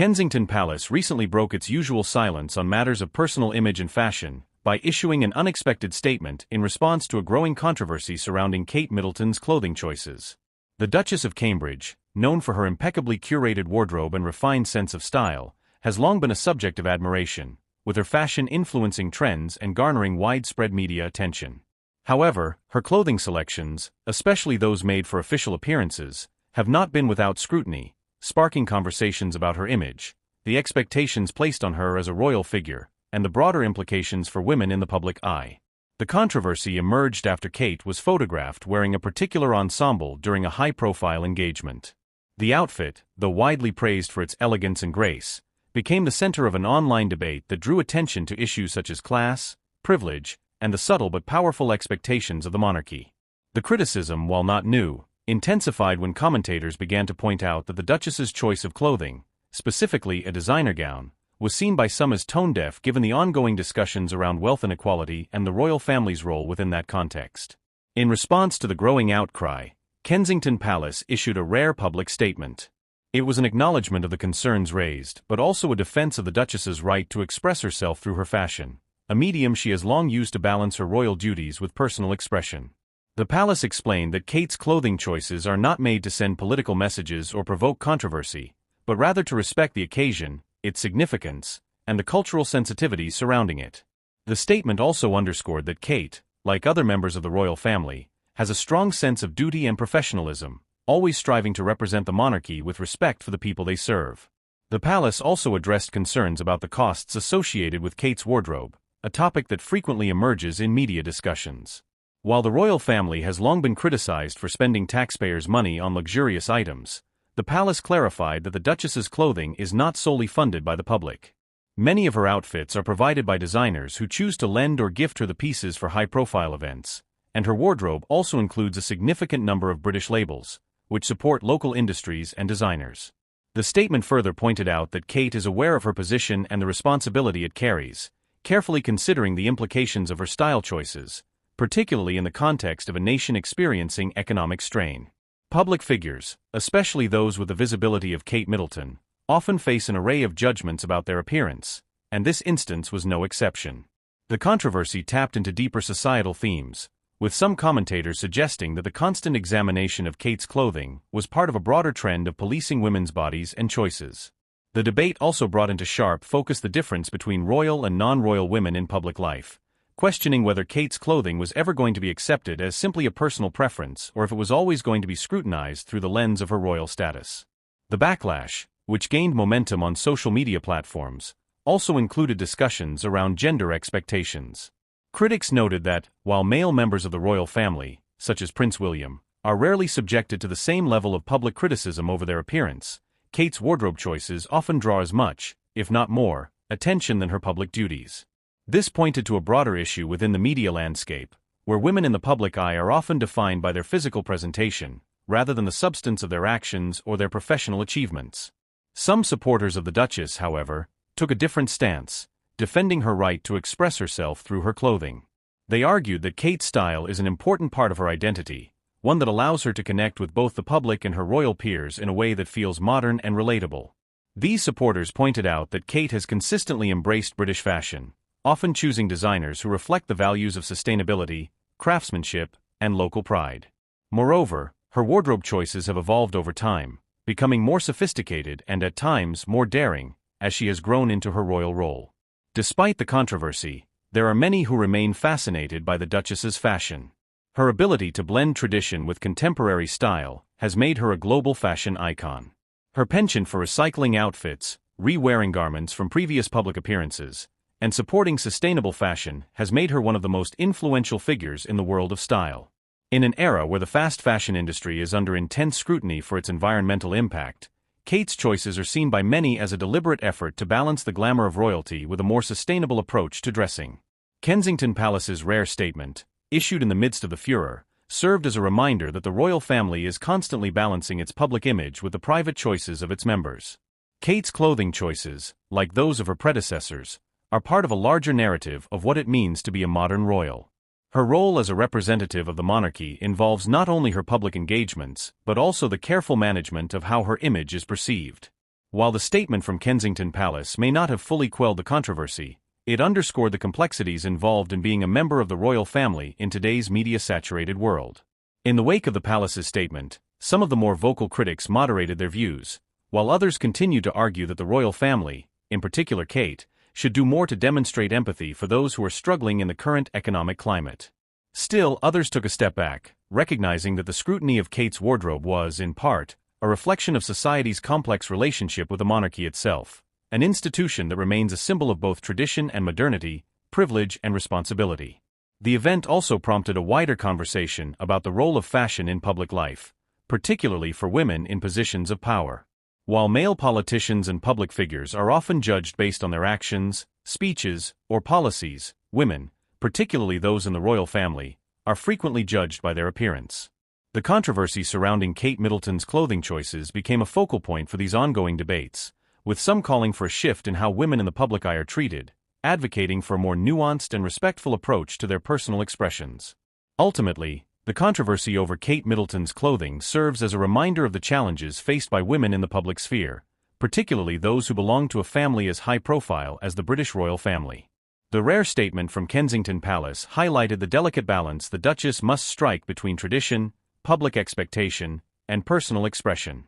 Kensington Palace recently broke its usual silence on matters of personal image and fashion by issuing an unexpected statement in response to a growing controversy surrounding Kate Middleton's clothing choices. The Duchess of Cambridge, known for her impeccably curated wardrobe and refined sense of style, has long been a subject of admiration, with her fashion influencing trends and garnering widespread media attention. However, her clothing selections, especially those made for official appearances, have not been without scrutiny, sparking conversations about her image, the expectations placed on her as a royal figure, and the broader implications for women in the public eye. The controversy emerged after Kate was photographed wearing a particular ensemble during a high-profile engagement. The outfit, though widely praised for its elegance and grace, became the center of an online debate that drew attention to issues such as class, privilege, and the subtle but powerful expectations of the monarchy. The criticism, while not new, intensified when commentators began to point out that the Duchess's choice of clothing, specifically a designer gown, was seen by some as tone-deaf given the ongoing discussions around wealth inequality and the royal family's role within that context. In response to the growing outcry, Kensington Palace issued a rare public statement. It was an acknowledgement of the concerns raised, but also a defense of the Duchess's right to express herself through her fashion, a medium she has long used to balance her royal duties with personal expression. The palace explained that Kate's clothing choices are not made to send political messages or provoke controversy, but rather to respect the occasion, its significance, and the cultural sensitivities surrounding it. The statement also underscored that Kate, like other members of the royal family, has a strong sense of duty and professionalism, always striving to represent the monarchy with respect for the people they serve. The palace also addressed concerns about the costs associated with Kate's wardrobe, a topic that frequently emerges in media discussions. While the royal family has long been criticized for spending taxpayers' money on luxurious items, the palace clarified that the Duchess's clothing is not solely funded by the public. Many of her outfits are provided by designers who choose to lend or gift her the pieces for high-profile events, and her wardrobe also includes a significant number of British labels, which support local industries and designers. The statement further pointed out that Kate is aware of her position and the responsibility it carries, carefully considering the implications of her style choices, particularly in the context of a nation experiencing economic strain. Public figures, especially those with the visibility of Kate Middleton, often face an array of judgments about their appearance, and this instance was no exception. The controversy tapped into deeper societal themes, with some commentators suggesting that the constant examination of Kate's clothing was part of a broader trend of policing women's bodies and choices. The debate also brought into sharp focus the difference between royal and non-royal women in public life, questioning whether Kate's clothing was ever going to be accepted as simply a personal preference or if it was always going to be scrutinized through the lens of her royal status. The backlash, which gained momentum on social media platforms, also included discussions around gender expectations. Critics noted that, while male members of the royal family, such as Prince William, are rarely subjected to the same level of public criticism over their appearance, Kate's wardrobe choices often draw as much, if not more, attention than her public duties. This pointed to a broader issue within the media landscape, where women in the public eye are often defined by their physical presentation, rather than the substance of their actions or their professional achievements. Some supporters of the Duchess, however, took a different stance, defending her right to express herself through her clothing. They argued that Kate's style is an important part of her identity, one that allows her to connect with both the public and her royal peers in a way that feels modern and relatable. These supporters pointed out that Kate has consistently embraced British fashion, often choosing designers who reflect the values of sustainability, craftsmanship, and local pride. Moreover, her wardrobe choices have evolved over time, becoming more sophisticated and at times more daring, as she has grown into her royal role. Despite the controversy, there are many who remain fascinated by the Duchess's fashion. Her ability to blend tradition with contemporary style has made her a global fashion icon. Her penchant for recycling outfits, re-wearing garments from previous public appearances, and supporting sustainable fashion has made her one of the most influential figures in the world of style. In an era where the fast fashion industry is under intense scrutiny for its environmental impact, Kate's choices are seen by many as a deliberate effort to balance the glamour of royalty with a more sustainable approach to dressing. Kensington Palace's rare statement, issued in the midst of the furor, served as a reminder that the royal family is constantly balancing its public image with the private choices of its members. Kate's clothing choices, like those of her predecessors, are part of a larger narrative of what it means to be a modern royal. Her role as a representative of the monarchy involves not only her public engagements, but also the careful management of how her image is perceived. While the statement from Kensington Palace may not have fully quelled the controversy, it underscored the complexities involved in being a member of the royal family in today's media-saturated world. In the wake of the palace's statement, some of the more vocal critics moderated their views, while others continued to argue that the royal family, in particular Kate, should do more to demonstrate empathy for those who are struggling in the current economic climate. Still, others took a step back, recognizing that the scrutiny of Kate's wardrobe was, in part, a reflection of society's complex relationship with the monarchy itself, an institution that remains a symbol of both tradition and modernity, privilege and responsibility. The event also prompted a wider conversation about the role of fashion in public life, particularly for women in positions of power. While male politicians and public figures are often judged based on their actions, speeches, or policies, women, particularly those in the royal family, are frequently judged by their appearance. The controversy surrounding Kate Middleton's clothing choices became a focal point for these ongoing debates, with some calling for a shift in how women in the public eye are treated, advocating for a more nuanced and respectful approach to their personal expressions. Ultimately, the controversy over Kate Middleton's clothing serves as a reminder of the challenges faced by women in the public sphere, particularly those who belong to a family as high-profile as the British royal family. The rare statement from Kensington Palace highlighted the delicate balance the Duchess must strike between tradition, public expectation, and personal expression.